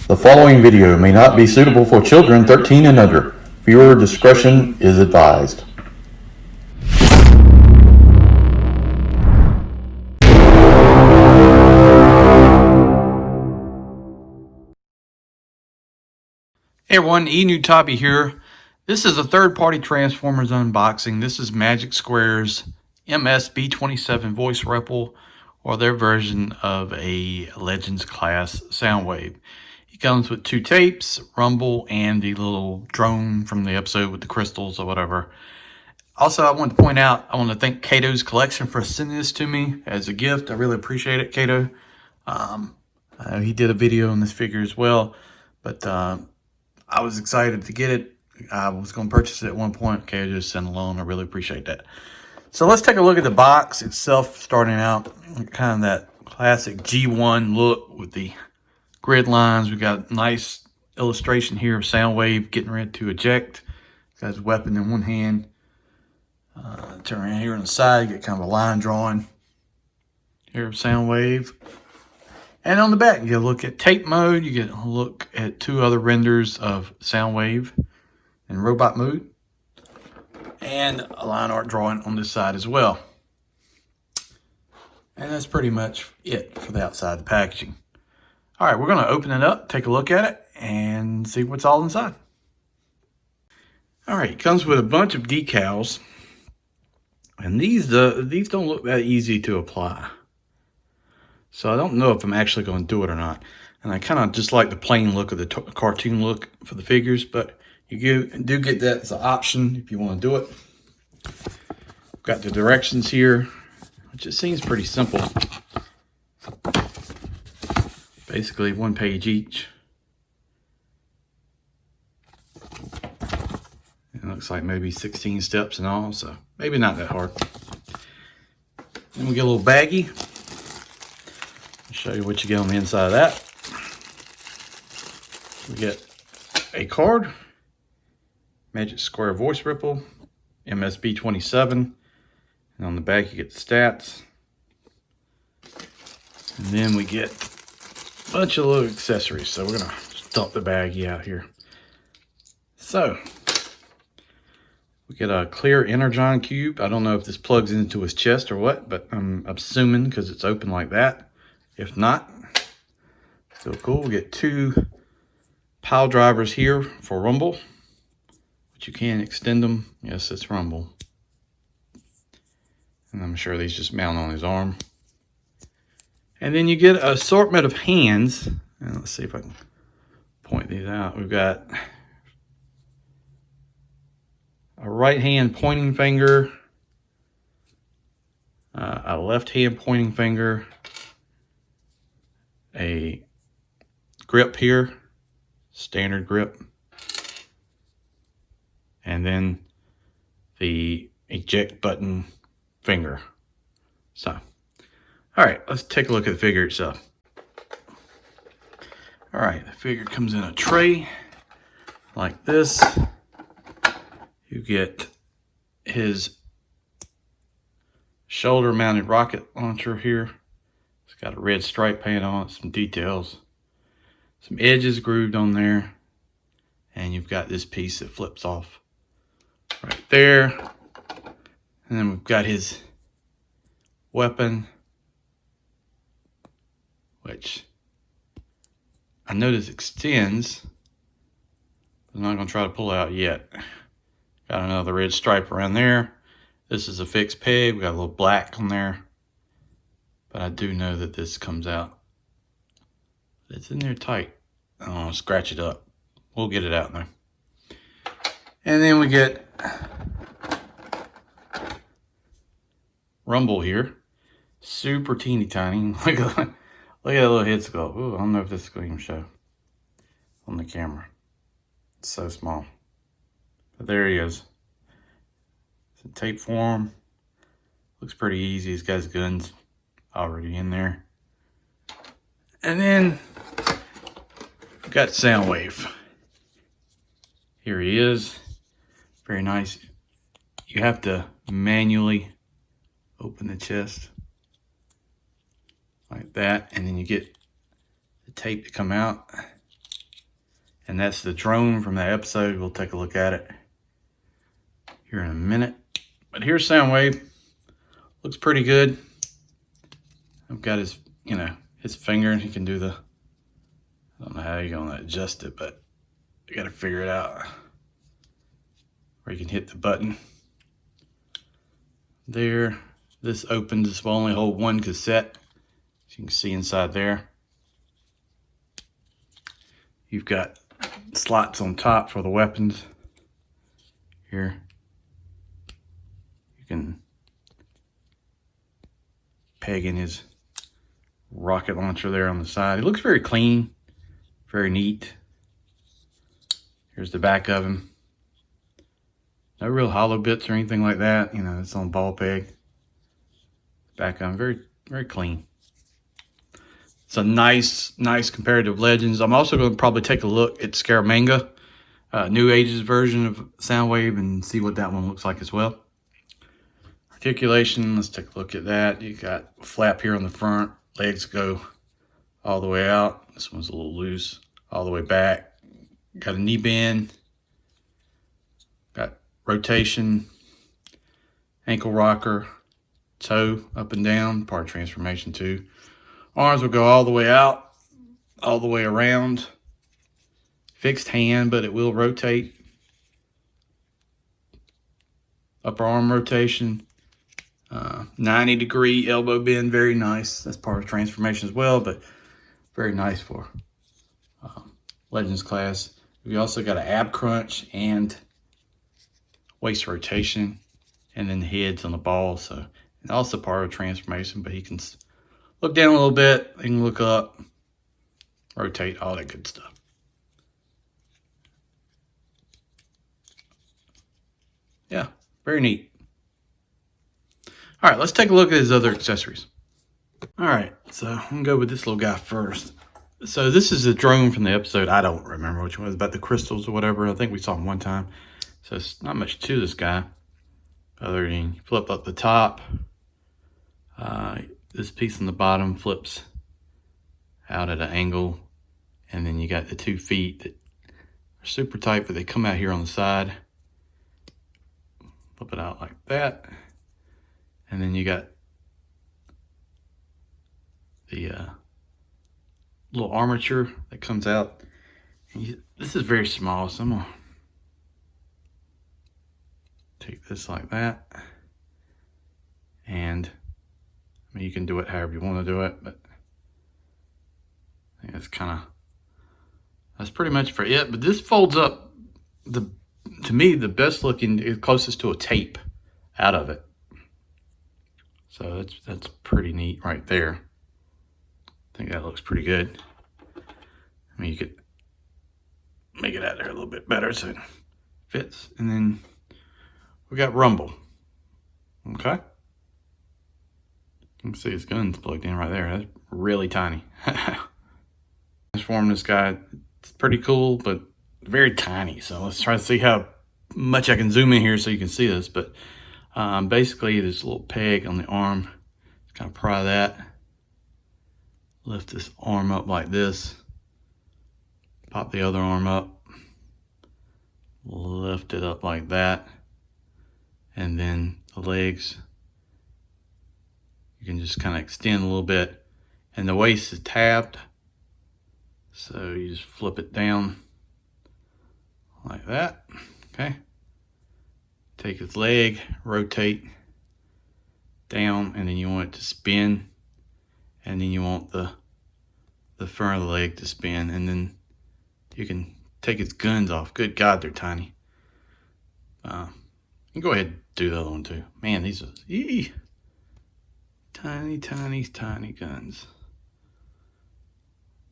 The following video may not be suitable for children 13 and under. Viewer discretion is advised. Hey everyone, Untitled here. This is a third-party Transformers unboxing. This is Magic Square's MS-B27 voice ripple, or their version of a Legends class Soundwave. It comes with 2 tapes, Rumble, and the little drone from the episode with the crystals or whatever. Also, I want to point out, I want to thank Kato's Kollection for sending this to me as a gift. I really appreciate it, Kato. He did a video on this figure as well, but I was excited to get it. I was going to purchase it at one point. Okay, just sent along. I really appreciate that. So let's take a look at the box itself, starting out kind of that classic G1 look with the grid lines. We got a nice illustration here of Soundwave getting ready to eject. Got his weapon in one hand. Turn around here on the side, get kind of a line drawing here of Soundwave. And on the back, you get a look at tape mode. You get a look at 2 other renders of Soundwave in robot mode. And a line art drawing on this side as well. And that's pretty much it for the outside of the packaging. All right, we're going to open it up, take a look at it, and see what's all inside. All right, it comes with a bunch of decals. And these don't look that easy to apply. So I don't know if I'm actually going to do it or not. And I kind of just like the plain look of the cartoon look for the figures, but you do get that as an option if you want to do it. Got the directions here, which it seems pretty simple. Basically 1 page each. It looks like maybe 16 steps in all, so maybe not that hard. Then we get a little baggie. Show you what you get on the inside of that. We get a card, Magic Square voice ripple, MS-B27, and on the back you get the stats. And then we get a bunch of little accessories. So we're gonna dump the baggie out here. So we get a clear Energon cube. I don't know if this plugs into his chest or what, but I'm assuming because it's open like that. If not, still cool. We get 2 pile drivers here for Rumble, but you can extend them. Yes, it's Rumble. And I'm sure these just mount on his arm. And then you get an assortment of hands. And let's see if I can point these out. We've got a right hand pointing finger, a left hand pointing finger, a grip here, standard grip, and then the eject button finger. So, all right, let's take a look at the figure itself. All right, the figure comes in a tray like this. You get his shoulder mounted rocket launcher here. It's got a red stripe paint on it, some details, some edges grooved on there, and you've got this piece that flips off right there. And then we've got his weapon, which I notice extends, but I'm not going to try to pull it out yet. Got another red stripe around there. This is a fixed peg. We got a little black on there. But I do know that this comes out. It's in there tight. I don't want to scratch it up. We'll get it out there. And then we get Rumble here. Super teeny tiny. Look at that little head sculpt. Ooh, I don't know if this is going to even show on the camera. It's so small. But there he is. It's in tape form. Looks pretty easy. He's got his guns already in there. And then we've got Soundwave. Here he is. Very nice. You have to manually open the chest like that, and then you get the tape to come out. And that's the drone from that episode. We'll take a look at it here in a minute. But here's Soundwave. Looks pretty good. I've got his, his finger, and he can do the, I don't know how you're gonna adjust it, but you gotta figure it out. Where you can hit the button. There, this opens, this will only hold one cassette. As you can see inside there. You've got slots on top for the weapons. Here. You can peg in his rocket launcher there on the side. It looks very clean, very neat. Here's the back of him. No real hollow bits or anything like that. It's on ball peg. Back of him, very, very clean. It's a nice comparative Legends. I'm also going to probably take a look at Scaramanga, New Ages version of Soundwave, and see what that one looks like as well. Articulation, let's take a look at that. You got a flap here on the front. Legs go all the way out. This one's a little loose. All the way back. Got a knee bend. Got rotation. Ankle rocker. Toe up and down. Part transformation too. Arms will go all the way out. All the way around. Fixed hand, but it will rotate. Upper arm rotation. 90-degree elbow bend, very nice. That's part of transformation as well, but very nice for Legends class. We also got an ab crunch and waist rotation, and then the head's on the ball. So, and also part of transformation, but he can look down a little bit, he can look up, rotate, all that good stuff. Yeah, very neat. All right, let's take a look at his other accessories. All right, so I'm gonna go with this little guy first. So this is the drone from the episode. I don't remember which one it was, about the crystals or whatever. I think we saw him one time. So it's not much to this guy other than you flip up the top. This piece on the bottom flips out at an angle, and then you got the 2 feet that are super tight, but they come out here on the side. Flip it out like that. And then you got the little armature that comes out. This is very small, so I'm gonna take this like that. And I mean, you can do it however you want to do it, but I think that's pretty much for it. But this folds up, to me, the best looking, is closest to a tape out of it. So that's pretty neat right there. I think that looks pretty good. I mean, you could make it out there a little bit better so it fits. And then we got rumble. Okay. You can see his gun's plugged in right there. That's really tiny. Transform this guy. It's pretty cool, but very tiny. So let's try to see how much I can zoom in here so you can see this. But basically, this little peg on the arm, kind of pry that, lift this arm up like this, pop the other arm up, lift it up like that, and then the legs, you can just kind of extend a little bit, and the waist is tabbed, so you just flip it down like that. Okay. Take its leg, rotate down, and then you want it to spin, and then you want the front of the leg to spin, and then you can take its guns off. Good God, they're tiny. You can go ahead and do the other one too. Man, these are tiny, tiny, tiny guns.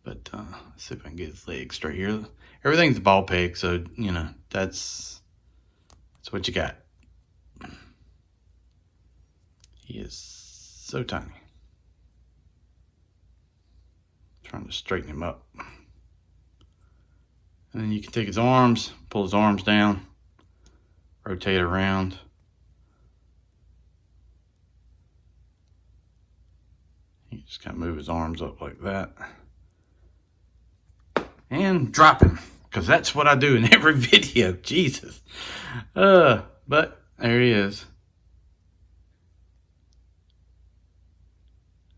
But let's see if I can get his leg straight here. Everything's ball peg, so that's what you got. He is so tiny. Trying to straighten him up. And then you can take his arms, pull his arms down, rotate around. You just kind of move his arms up like that. And drop him. because that's what I do in every video. Jesus. But there he is.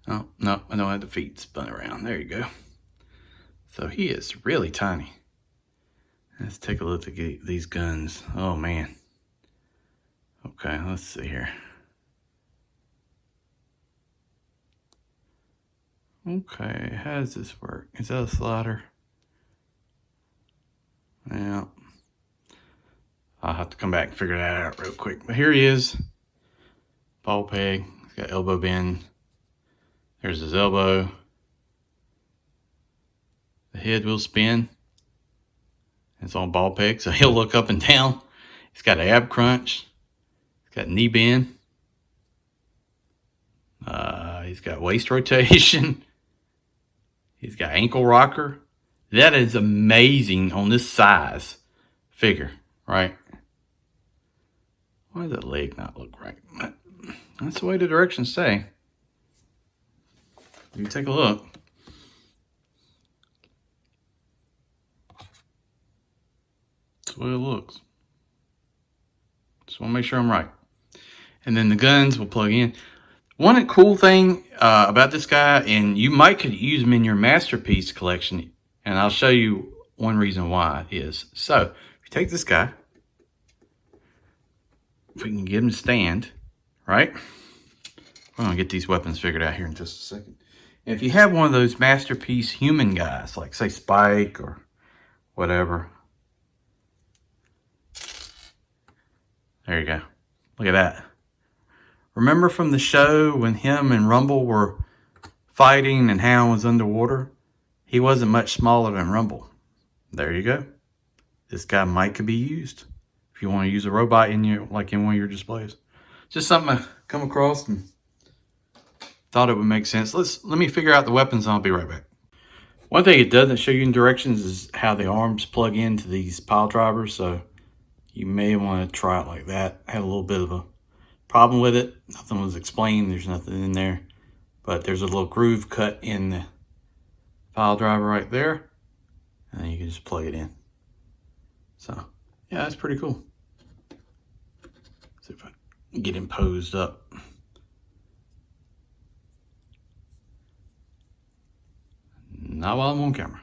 Oh, no, I don't have the feet spun around. There you go. So he is really tiny. Let's take a look at these guns. Oh, man. Okay, let's see here. Okay, how does this work? Is that a slider? Yeah. I'll have to come back and figure that out real quick. But here he is. Ball peg. He's got elbow bend. There's his elbow. The head will spin. It's on ball peg, so he'll look up and down. He's got ab crunch. He's got knee bend. He's got waist rotation. He's got ankle rocker. That is amazing on this size figure, right? Why does that leg not look right? That's the way the directions say. You take a look. That's the way it looks. Just want to make sure I'm right. And then the guns will plug in. One cool thing about this guy, and you might could use him in your masterpiece collection, and I'll show you one reason why it is. So, if you take this guy, if we can get him to stand, right? We're going to get these weapons figured out here in just a second. And if you have one of those masterpiece human guys, like say Spike or whatever. There you go. Look at that. Remember from the show when him and Rumble were fighting and Hound was underwater? He wasn't much smaller than Rumble. There you go. This guy might could be used if you want to use a robot in your, like in one of your displays. Just something I come across and thought it would make sense. Let me figure out the weapons and I'll be right back. One thing it doesn't show you in directions is how the arms plug into these pile drivers, so you may want to try it like that. I had a little bit of a problem with it. Nothing was explained. There's nothing in there, but there's a little groove cut in the pile driver right there, and then you can just plug it in. So yeah, that's pretty cool. See if I can get him posed up. Not while I'm on camera.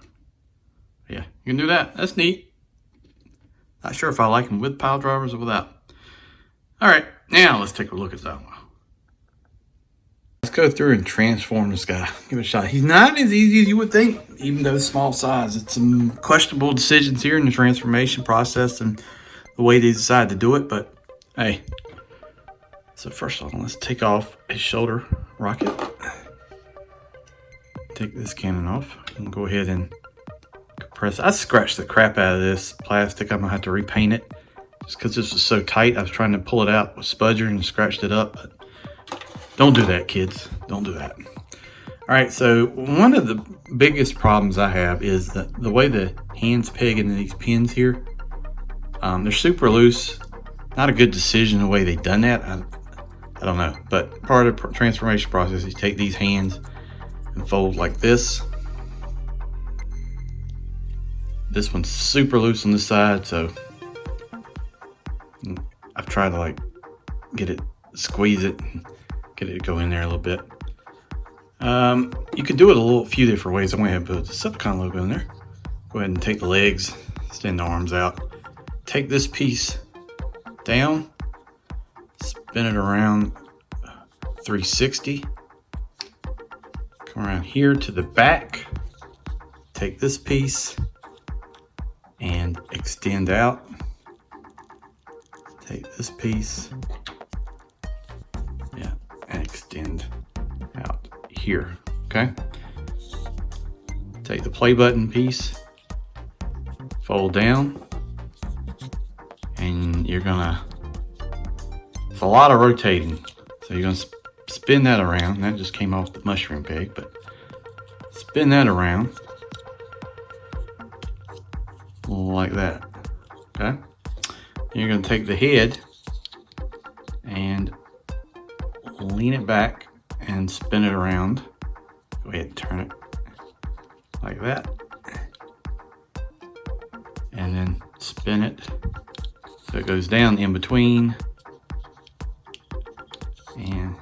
Yeah, you can do that. That's neat. Not sure if I like them with pile drivers or without. All right, now let's take a look at that one. Let's go through and transform this guy. Give it a shot. He's not as easy as you would think, even though small size. It's some questionable decisions here in the transformation process and the way they decide to do it, but hey. So first of all, let's take off his shoulder rocket. Take this cannon off and go ahead and compress. I scratched the crap out of this plastic. I'm gonna have to repaint it just because this was so tight. I was trying to pull it out with spudger and scratched it up, but don't do that, kids. Don't do that. All right, so one of the biggest problems I have is the way the hands peg into these pins here. They're super loose. Not a good decision the way they done that. I don't know, but part of the transformation process is you take these hands and fold like this. This one's super loose on the side, so I've tried to like get it, squeeze it, get it to go in there a little bit. You can do it a few different ways. I'm going to have to put the Decepticon logo in there. Go ahead and take the legs, extend the arms out. Take this piece down, spin it around 360. Come around here to the back, take this piece and extend out. Take this piece, yeah, and extend out here, okay? Take the play button piece, fold down, and you're gonna, it's a lot of rotating, so you're gonna spin that around. That just came off the mushroom peg, but spin that around like that, okay? You're going to take the head and lean it back and spin it around. Go ahead and turn it like that. spin it so it goes down in between. And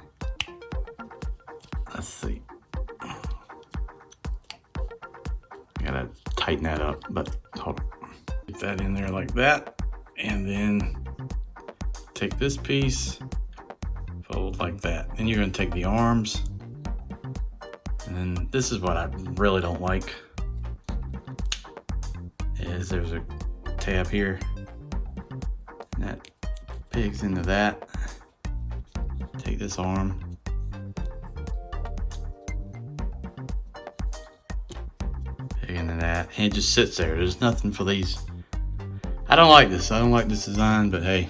let's see. I gotta tighten that up, but hold on. Get that in there like that. And then take this piece, fold like that. Then you're gonna take the arms. And then this is what I really don't like, is there's a tab here. And that pegs into that. Take this arm. Peg into that. And it just sits there. There's nothing for these. I don't like this. I don't like this design, but hey,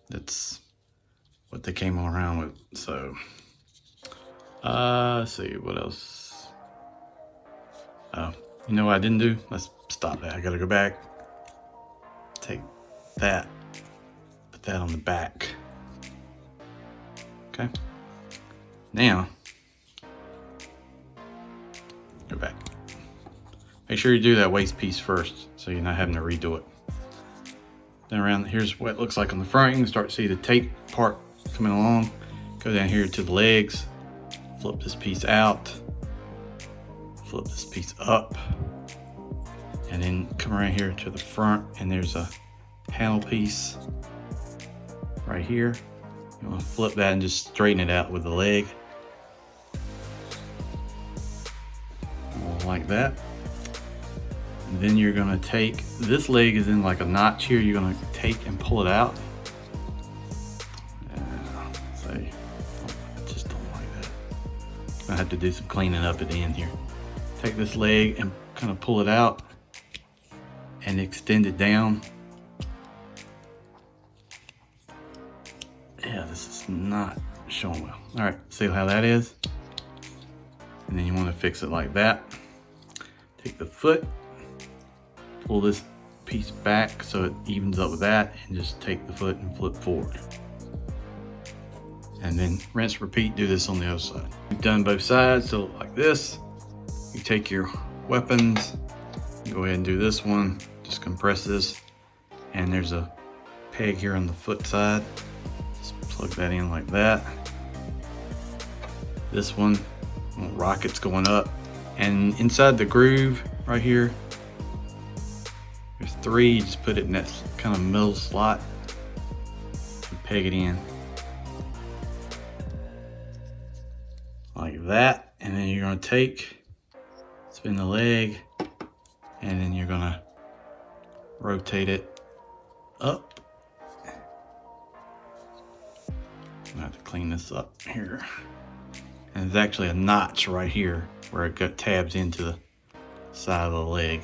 that's what they came around with. So, let's see, what else? Oh, you know what I didn't do? Let's stop that. I gotta go back. Take that. Put that on the back. Okay. Now, go back. Make sure you do that waist piece first, so you're not having to redo it. Then around, here's what it looks like on the front. You can start to see the tape part coming along. Go down here to the legs. Flip this piece out. Flip this piece up. And then come around here to the front, and there's a panel piece right here. You want to flip that and just straighten it out with the leg. Like that. And then you're going to take, this leg is in like a notch here, you're going to take and pull it out. I just don't like that. I have to do some cleaning up at the end here. Take this leg and kind of pull it out and extend it down. Yeah, this is not showing well. All right, see how that is? And then you want to fix it like that. Take the foot, pull this piece back so it evens up with that, and just take the foot and flip forward. And then rinse, repeat, do this on the other side. You've done both sides, so like this. You take your weapons, go ahead and do this one, just compress this, and there's a peg here on the foot side. Plug that in like that. This one, rockets going up, and inside the groove right here, there's 3. You just put it in that kind of middle slot and peg it in like that. And then you're going to take, spin the leg, and then you're going to rotate it up. I have to clean this up here. And there's actually a notch right here where it got tabs into the side of the leg.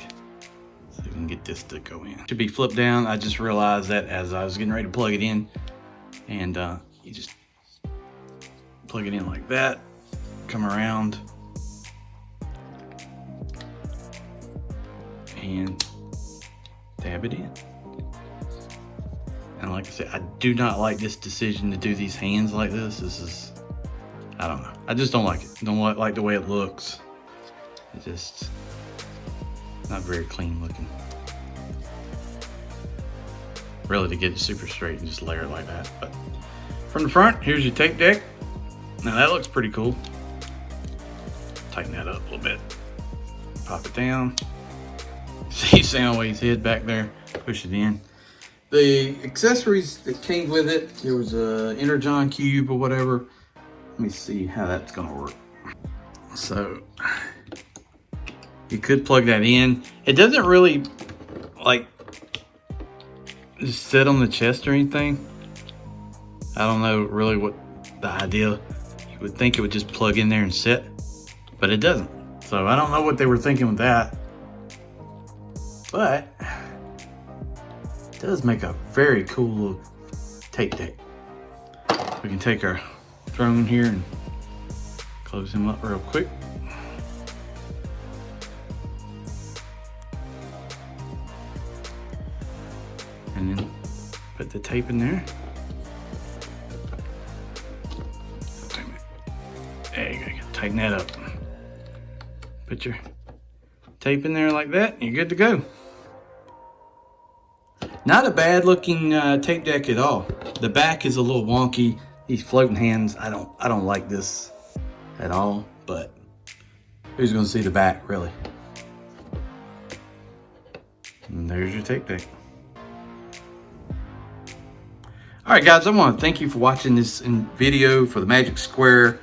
So we can get this to go in. Should be flipped down. I just realized that as I was getting ready to plug it in. And you just plug it in like that. Come around. And tab it in. And like I said, I do not like this decision to do these hands like this. This is, I don't know. I just don't like it. Don't like the way it looks. It's just not very clean looking. Really, to get it super straight and just layer it like that. But from the front, here's your tape deck. Now that looks pretty cool. Tighten that up a little bit. Pop it down. See Soundwave's head back there. Push it in. The accessories that came with it, there was a Energon cube or whatever. Let me see how that's gonna work. So you could plug that in. It doesn't really like just sit on the chest or anything. I don't know really what the idea. You would think it would just plug in there and sit, but it doesn't. So I don't know what they were thinking with that. But it does make a very cool little tape deck. We can take our throne here and close him up real quick. And then put the tape in there. There you go, tighten that up. Put your tape in there like that, and you're good to go. Not a bad looking tape deck at all. The back is a little wonky. These floating hands, I don't like this at all, but who's gonna see the back really? And there's your tape deck. All right, guys, I want to thank you for watching this video for the Magic Square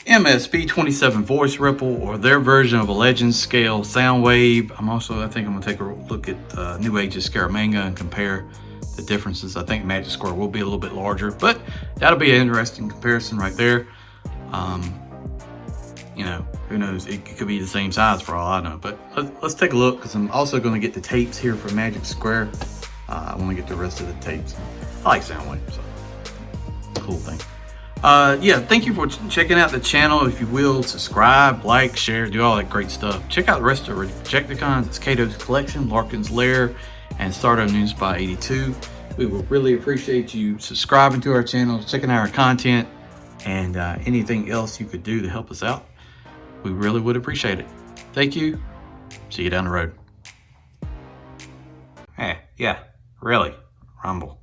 MS-B27 voice ripple, or their version of a legend scale Soundwave. I think I'm gonna take a look at New Age's Scaramanga and compare the differences. I think Magic Square will be a little bit larger, but that'll be an interesting comparison right there. You know, who knows? It could be the same size for all I know. But let's take a look, because I'm also going to get the tapes here for Magic Square. I want to get the rest of the tapes. I like Soundwave, so cool thing. Yeah, thank you for checking out the channel. If you will, subscribe, like, share, do all that great stuff. Check out the rest of Rejecticons. It's Kato's Kollection, Larkin's Lair, and Startup News by 82. We will really appreciate you subscribing to our channel, checking out our content, and anything else you could do to help us out. We really would appreciate it. Thank you. See you down the road. Hey, yeah, really, Rumble.